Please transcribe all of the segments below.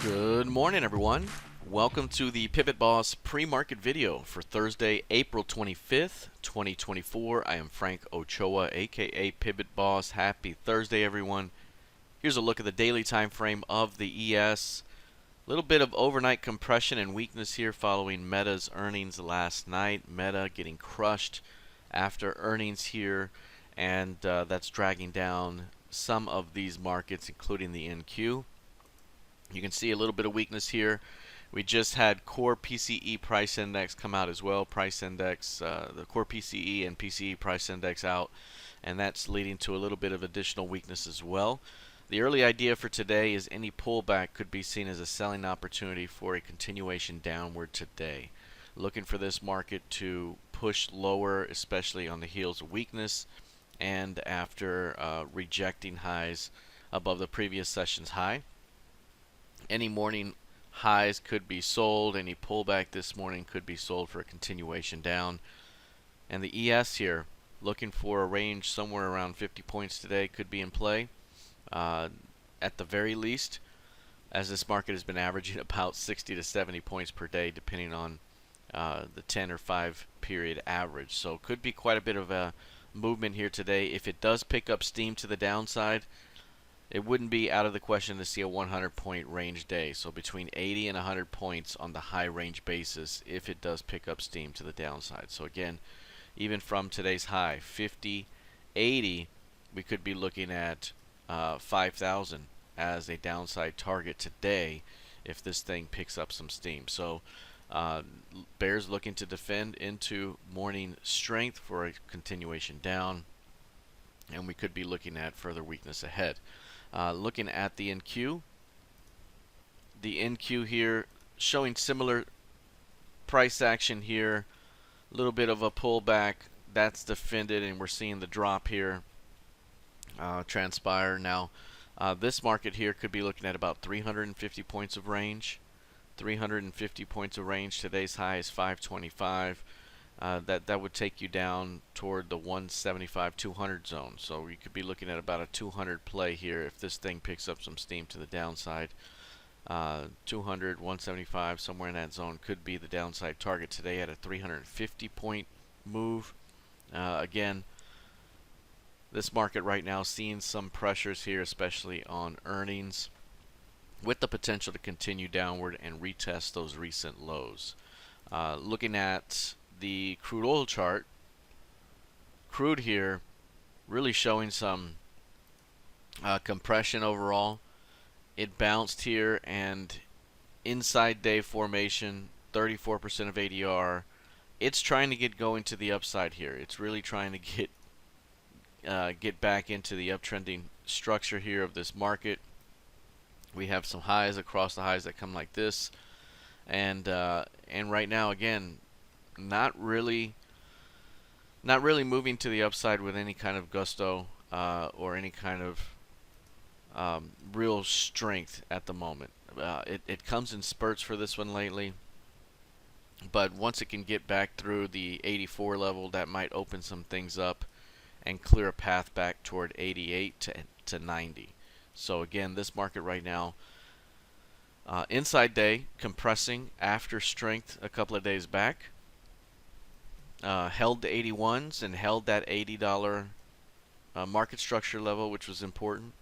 Good morning, everyone. Welcome to the PivotBoss pre-market video for Thursday, April 25th, 2024. I am Frank Ochoa, aka PivotBoss. Happy Thursday, everyone. Here's a look at the daily time frame of the ES. A little bit of overnight compression and weakness here following Meta's earnings last night. Meta getting crushed after earnings here, and that's dragging down some of these markets, including the NQ. You can see a little bit of weakness here. We just had Core PCE Price Index come out as well. Price Index, the Core PCE and PCE Price Index out, and that's leading to a little bit of additional weakness as well. The early idea for today is any pullback could be seen as a selling opportunity for a continuation downward today. Looking for this market to push lower, especially on the heels of weakness and after rejecting highs above the previous session's high. Any morning highs could be sold. Any pullback this morning could be sold for a continuation down. And the ES here, looking for a range somewhere around 50 points today, could be in play. At the very least, as this market has been averaging about 60 to 70 points per day, depending on the 10 or 5 period average. So could be quite a bit of a movement here today. If it does pick up steam to the downside, it wouldn't be out of the question to see a 100-point range day. So between 80 and 100 points on the high range basis if it does pick up steam to the downside. So again, even from today's high, 50, 80, we could be looking at 5,000 as a downside target today if this thing picks up some steam. So bears looking to defend into morning strength for a continuation down, and we could be looking at further weakness ahead. Looking at the NQ here showing similar price action here, a little bit of a pullback that's defended, and we're seeing the drop here transpire. Now this market here could be looking at about 350 points of range. 350 points of range. Today's high is 525. That would take you down toward the 175-200 zone. So you could be looking at about a 200 play here if this thing picks up some steam to the downside. 200, 175, somewhere in that zone could be the downside target today at a 350 point move. Again, this market right now seeing some pressures here, especially on earnings, with the potential to continue downward and retest those recent lows. Looking at the crude oil chart, crude here really showing some compression overall. It bounced here, and inside day formation, 34% of ADR. It's trying to get going to the upside here. It's really trying to get back into the uptrending structure here of this market. We have some highs across the highs that come like this, and right now again, not really moving to the upside with any kind of gusto or any kind of real strength at the moment. It comes in spurts for this one lately, but once it can get back through the 84 level, that might open some things up and clear a path back toward 88 to 90. So again, this market right now, inside day compressing after strength a couple of days back. Held the 81s and held that $80 market structure level, which was important.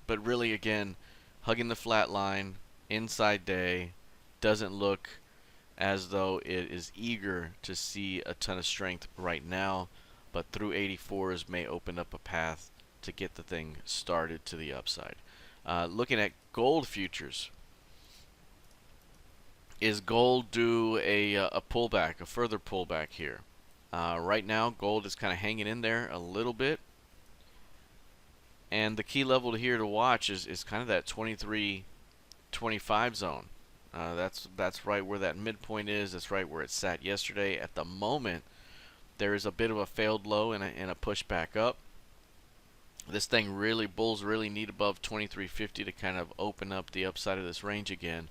But really, again, hugging the flat line, inside day, doesn't look as though it is eager to see a ton of strength right now, but through 84s may open up a path to get the thing started to the upside. Looking at gold futures. Is gold due a pullback, a further pullback here? Right now, gold is kind of hanging in there a little bit. And the key level here to watch is kind of that 23.25 zone. That's right where that midpoint is. That's right where it sat yesterday. At the moment, there is a bit of a failed low and a push back up. This thing bulls really need above 23.50 to kind of open up the upside of this range again.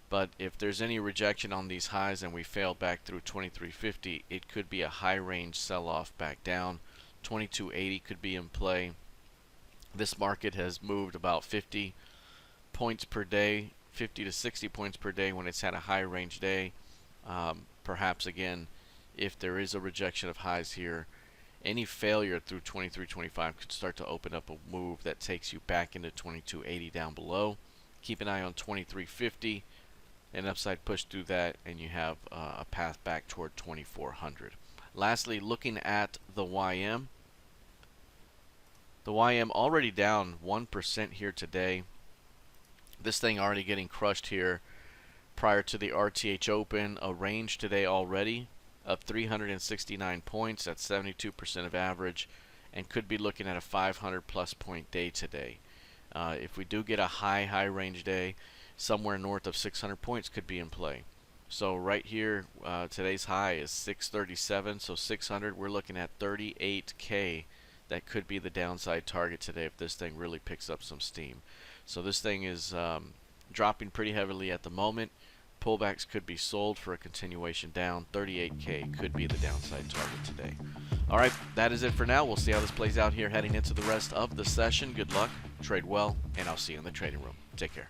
But if there's any rejection on these highs and we fail back through 23.50, it could be a high range sell-off back down. 22.80 could be in play. This market has moved about 50 points per day 50 to 60 points per day when it's had a high range day. Perhaps again, if there is a rejection of highs here, any failure through 23.25 could start to open up a move that takes you back into 22.80 down below. Keep an eye on 23.50, an upside push through that, and you have a path back toward 2400. Lastly, looking at the YM. The YM already down 1% here today. This thing already getting crushed here prior to the RTH Open. A range today already of 369 points. That's 72% of average, and could be looking at a 500 plus point day today. If we do get a high range day, somewhere north of 600 points could be in play. So right here, today's high is 637, so 600, we're looking at 38K. That could be the downside target today if this thing really picks up some steam. So this thing is dropping pretty heavily at the moment. Pullbacks could be sold for a continuation down. 38K could be the downside target today. All right, that is it for now. We'll see how this plays out here heading into the rest of the session. Good luck, trade well, and I'll see you in the trading room. Take care.